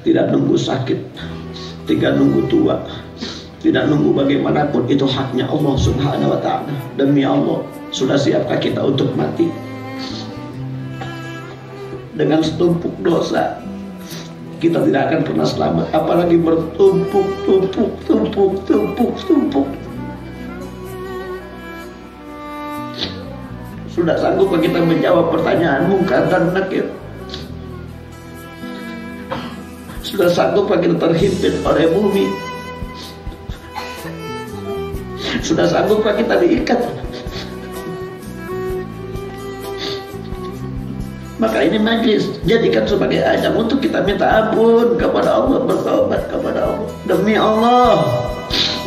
tidak nunggu sakit, tidak nunggu tua, tidak nunggu bagaimanapun. Itu haknya Allah Subhanahu wa ta'ala. Demi Allah, sudah siapkah kita untuk mati dengan setumpuk dosa? Kita tidak akan pernah selamat, apalagi bertumpuk. Sudah sanggupkah kita menjawab pertanyaan mungkar dan nakir? Sudah sanggupkah kita terhimpit oleh bumi? Sudah sanggupkah kita diikat? Maka ini majlis jadikan sebagai ajang untuk kita minta ampun kepada Allah, bertobat kepada Allah. Demi Allah,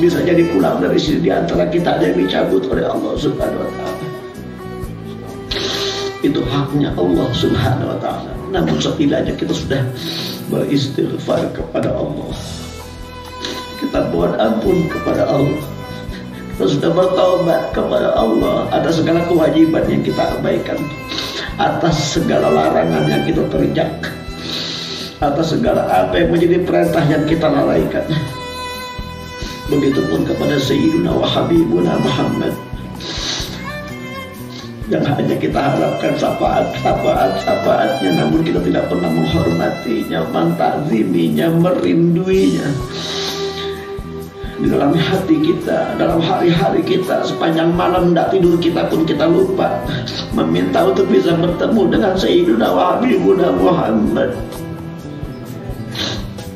bisa jadi pulang dari sini di antara kita ada yang dicabut oleh Allah Subhanahu wa ta'ala. Itu haknya Allah Subhanahu wa ta'ala. Namun setidaknya kita sudah beristighfar kepada Allah, kita mohon ampun kepada Allah, kita sudah bertaubat kepada Allah atas segala kewajiban yang kita abaikan, atas segala larangan yang kita terjak, atas segala apa yang menjadi perintah yang kita lalaikan. Begitupun kepada Sayyidina wa Habibuna Muhammad yang hanya kita harapkan syafaatnya, namun kita tidak pernah menghormatinya, mentakziminya, merinduinya. Di dalam hati kita, dalam hari-hari kita, sepanjang malam tidak tidur kita pun kita lupa meminta untuk bisa bertemu dengan Sayyidina wa Habibuna Muhammad.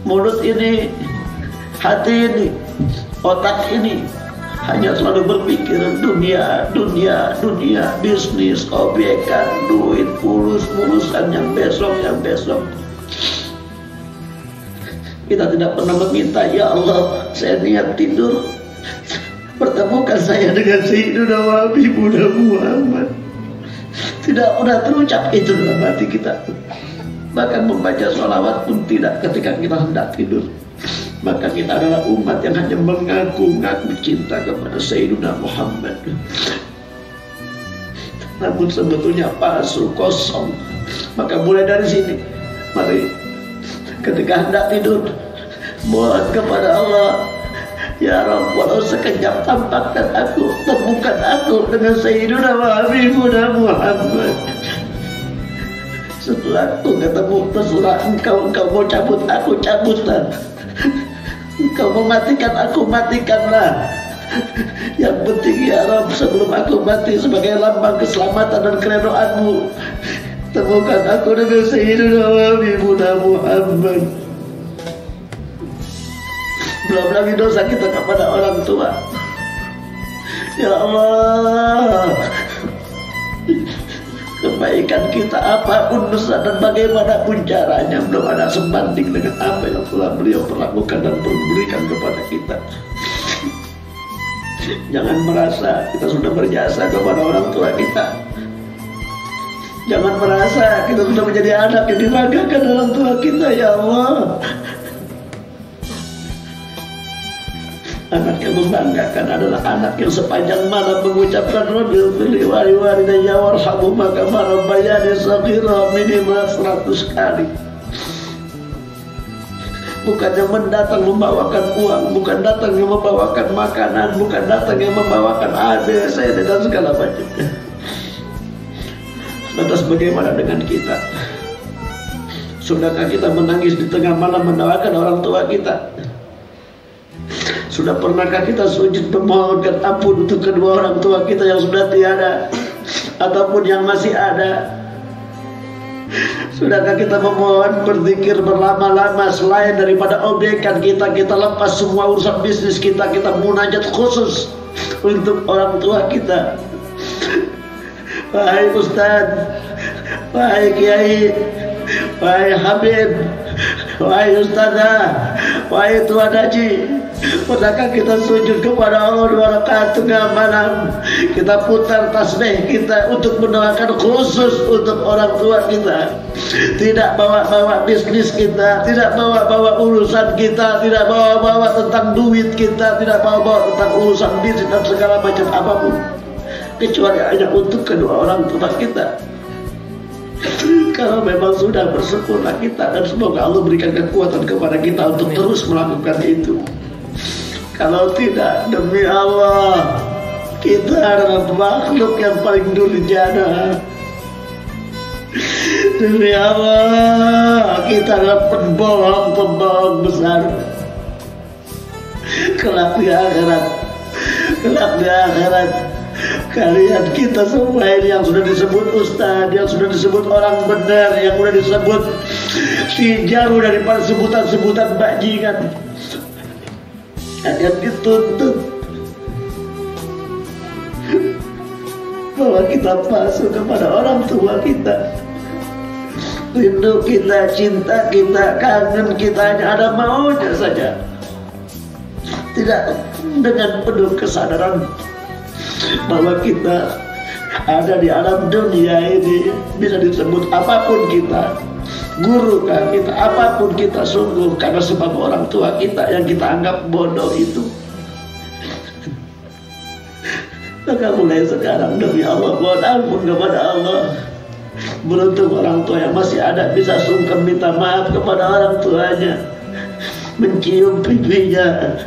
Mulut ini, hati ini, otak ini hanya selalu berpikir dunia, bisnis, obyekan, duit, urusan yang besok. Kita tidak pernah meminta, ya Allah, saya niat tidur, pertemukan saya dengan Sayyidina wa Habibuna Muhammad. Tidak pernah terucap itu dalam hati kita. Bahkan membaca sholawat pun tidak ketika kita hendak tidur. Maka kita adalah umat yang hanya mengaku-ngaku cinta kepada Sayyidina Muhammad, namun sebetulnya palsu, kosong. Maka mulai dari sini, mari ketika hendak tidur, mohon kepada Allah, ya Rabb, walau sekejap tampakkan aku, temukan aku dengan Sayyidina wa Habibuna Muhammad. Setelah aku ketemu, terserah engkau mau cabut, aku cabutlah. Engkau mematikan, aku matikanlah. Yang penting ya Rabb, sebelum aku mati, sebagai lambang keselamatan dan keredoanmu, temukan aku dengan Sayyidina wa Habibuna Muhammad. Belum lagi dosa kita kepada orang tua. Ya Allah, kebaikan kita apapun besar dan bagaimanapun caranya, belum ada sebanding dengan apa yang telah beliau perlakukan dan berikan kepada kita. Jangan merasa kita sudah berjasa kepada orang tua kita. Jangan merasa kita sudah menjadi anak yang dibanggakan orang tua kita. Ya Allah, anak yang membanggakan adalah anak yang sepanjang malam mengucapkan Rabbil firli wali walidayya warhamhuma kama rabbayani shaghira minimal 100 kali. Bukan yang mendatang membawakan uang, bukan datang yang membawakan makanan, bukan datang yang membawakan ABC dan segala macamnya. Lantas bagaimana dengan kita? Sudahkah kita menangis di tengah malam mendoakan orang tua kita? Sudah pernahkah kita sujud memohonkan ampun untuk kedua orang tua kita yang sudah tiada ataupun yang masih ada? Sudahkah kita memohon, berzikir berlama-lama selain daripada obyekan kita? Kita lepas semua urusan bisnis kita, kita munajat khusus untuk orang tua kita. Wahai Ustaz, wahai Kiai, wahai Habib, wahai Ustazah, wahai Tuan Haji, pernahkah kita sujud kepada Allah 2 rakaat tengah malam? Kita putar tasbih kita untuk mendoakan khusus untuk orang tua kita. Tidak bawa-bawa bisnis kita, tidak bawa-bawa urusan kita, tidak bawa-bawa tentang duit kita, tidak bawa-bawa tentang urusan bisnis dan segala macam apapun, kecuali hanya untuk kedua orang tua kita. Kalau memang sudah bersyukurlah kita, dan semoga Allah berikan kekuatan kepada kita untuk terus melakukan itu. Kalau tidak, demi Allah, kita adalah makhluk yang paling durjana. Demi Allah, kita adalah pembohong besar. Kelak di akhirat, kalian kita semua ini yang sudah disebut ustaz, yang sudah disebut orang benar, yang sudah disebut jauh daripada sebutan-sebutan bajingan, akan dituntut bahwa kita patuh kepada orang tua kita. Rindu kita, cinta kita, kangen kita hanya ada maunya saja, tidak dengan penuh kesadaran bahwa kita ada di alam dunia ini. Bisa disebut apapun kita, guru kita, apapun kita, sungguh karena sebab orang tua kita yang kita anggap bodoh itu. Maka mulai sekarang demi Allah, mohon ampun kepada Allah. Beruntung orang tua yang masih ada bisa sungkem minta maaf kepada orang tuanya, mencium pipinya,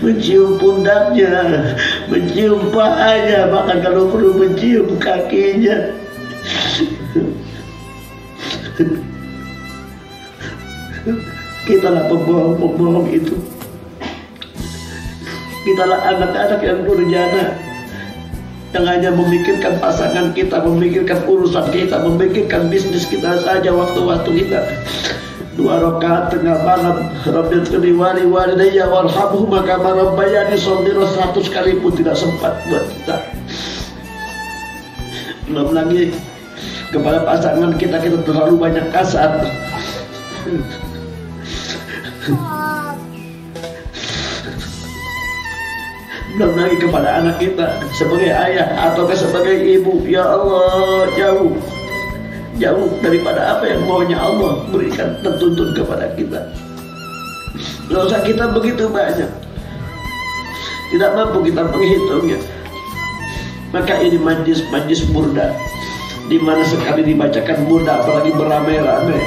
mencium pundaknya, mencium pahanya, bahkan kalau perlu mencium kakinya. Kitalah pembohong-pembohong itu. Kitalah anak-anak yang durjana, yang hanya memikirkan pasangan kita, memikirkan urusan kita, memikirkan bisnis kita saja waktu-waktu kita. 2 rakaat tengah malam, Rabbighfirli walidayya warhamhuma kama rabbayani shaghira, 100 kali pun tidak sempat buat kita. Belum lagi kepada pasangan kita terlalu banyak kasar. Belum lagi kepada anak kita sebagai ayah atau sebagai ibu. Ya Allah, jauh daripada apa yang maunya Allah berikan dan tuntun kepada kita. Dosa kita begitu banyak, tidak mampu kita menghitungnya. Maka ini majlis burda, di mana sekali dibacakan burda, apalagi beramai-ramai,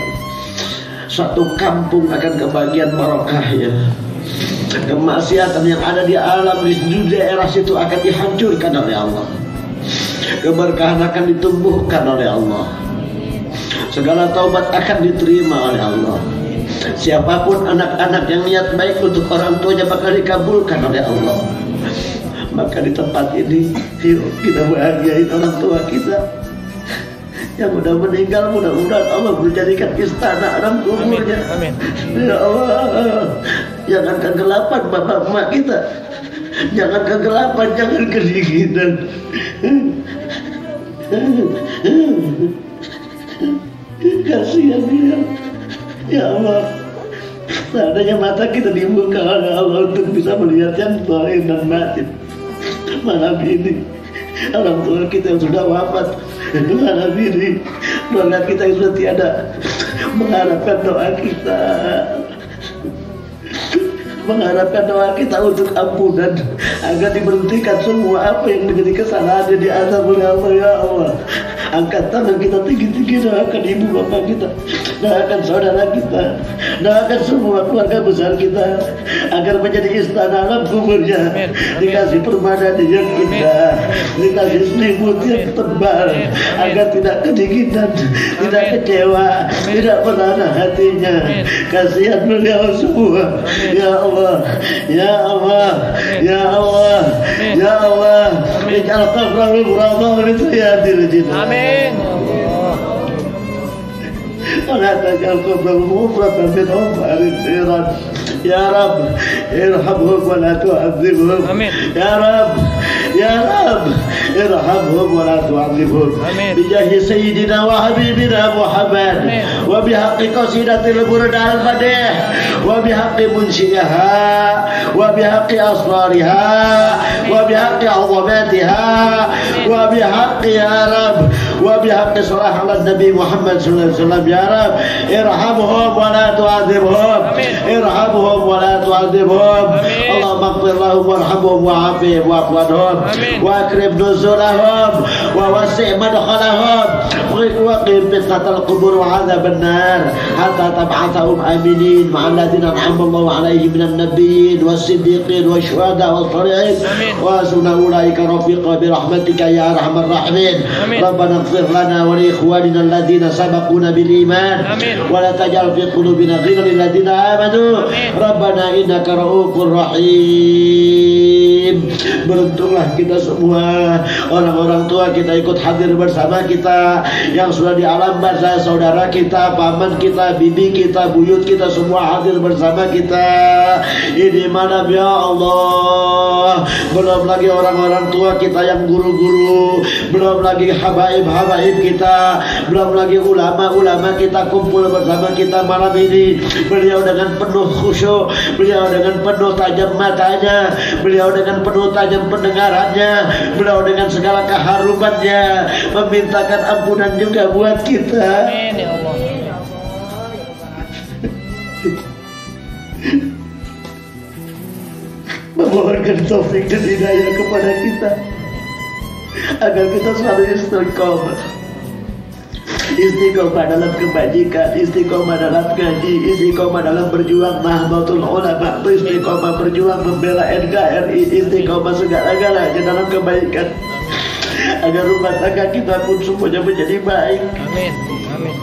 satu kampung akan kebagian barokahnya. Kemaksiatan yang ada di alam di daerah situ akan dihancurkan oleh Allah. Keberkahan akan ditumbuhkan oleh Allah. Segala taubat akan diterima oleh Allah. Siapapun anak-anak yang niat baik untuk orang tuanya bakal dikabulkan oleh Allah. Maka di tempat ini, yuk kita bahagiain orang tua kita yang sudah meninggal. Mudah-mudahan Allah menjadikan istana alam kuburnya. Amin. Ya Allah, jangan kegelapan bapak emak kita, jangan kegelapan, jangan kedinginan. Kasihan dia. Ya Allah, seandainya mata kita dibuka oleh Allah untuk bisa melihat yang zahir dan batin, malam ini orang tua kita yang sudah wafat, malam ini keluarga kita yang sudah tiada, mengharapkan doa kita, mengharapkan doa kita untuk ampunan, agar diberhentikan semua apa yang menjadi kesalahan di azab oleh Allah. Ya Allah, angkat tangan kita tinggi-tinggi, doakan ibu bapak kita, doakan saudara kita, doakan semua keluarga besar kita, agar menjadi istana alam kuburnya, dikasih permadani yang indah, dikasih selimut yang tebal, agar tidak kedinginan, tidak kecewa, tidak merana hatinya. Kasihan beliau semua. Ya Allah, ya Allah, ya Allah, ya Allah, ij'al qabrahu rawdah min riyadil jannah. Amin. ولا تجعل قبره مفرطا من عمر النيران. يا رب ارحمهم ولا تعذبهم. يا رب ارحمهم ولا تعذبهم. بجاه سيدنا وحبيبنا محمد وبحق قصيدة البردة المديح وبحق منشئها وبحق أسرارها وبحق عظماتها وبحق يا رب وبحق صلاح على النبي محمد صلى الله عليه وسلم. يا رب ارحمهم ولا تعذبهم. ارحمهم ولا تعذبهم. tu'adzibhum. Allahumma ighfir lahum warhamhum wa'afihim wa'fu anhum wa akrim nuzulahum wa wasi' madkhalahum wa qim fitnatal qubur wa 'adzaban nar hatta tab'athahum aminin ma'al ladzina an'ama Allahu 'alaihim minan nabiyyin was-siddiqin wasyuhada was-shalihin wa hasuna ulaika rafiqa bi rahmatika ya arhamar rahimin. Rabbana ighfir lana wa li ikhwanina alladzina sabaquna bil iman wa la taj'al fi qulubina ghillan lil ladzina amanu. Rabbana innaka ra'ufur rahim. Beruntunglah kita semua, orang-orang tua kita ikut hadir bersama kita, yang sudah di alam barzah, saudara kita, paman kita, bibi kita, buyut kita semua hadir bersama kita. Ini mana ya Allah. Belum lagi orang-orang tua kita yang guru-guru, belum lagi habaib-habaib kita, belum lagi ulama-ulama kita kumpul bersama kita malam ini. Beliau dengan penuh khusyuk, beliau dengan penuh tajam matanya, beliau dengan penuh tajam pendengarannya, beliau dengan segala keharumannya memintakan ampunan juga buat kita. Amin ya Allah. Memohonkan taufik dan hidayah kepada kita agar kita selalu istiqomah dalam kebajikan, istiqomah dalam ngaji, istiqomah dalam berjuang Nahdlatul Ulama, istiqomah berjuang membela NKRI, istiqomah segala-galanya dalam kebaikan, agar rumah tangga kita pun semuanya menjadi baik. Amin. Amin.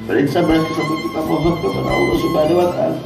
Bersama kita mohon kepada Allah Subhanahu wa Ta'ala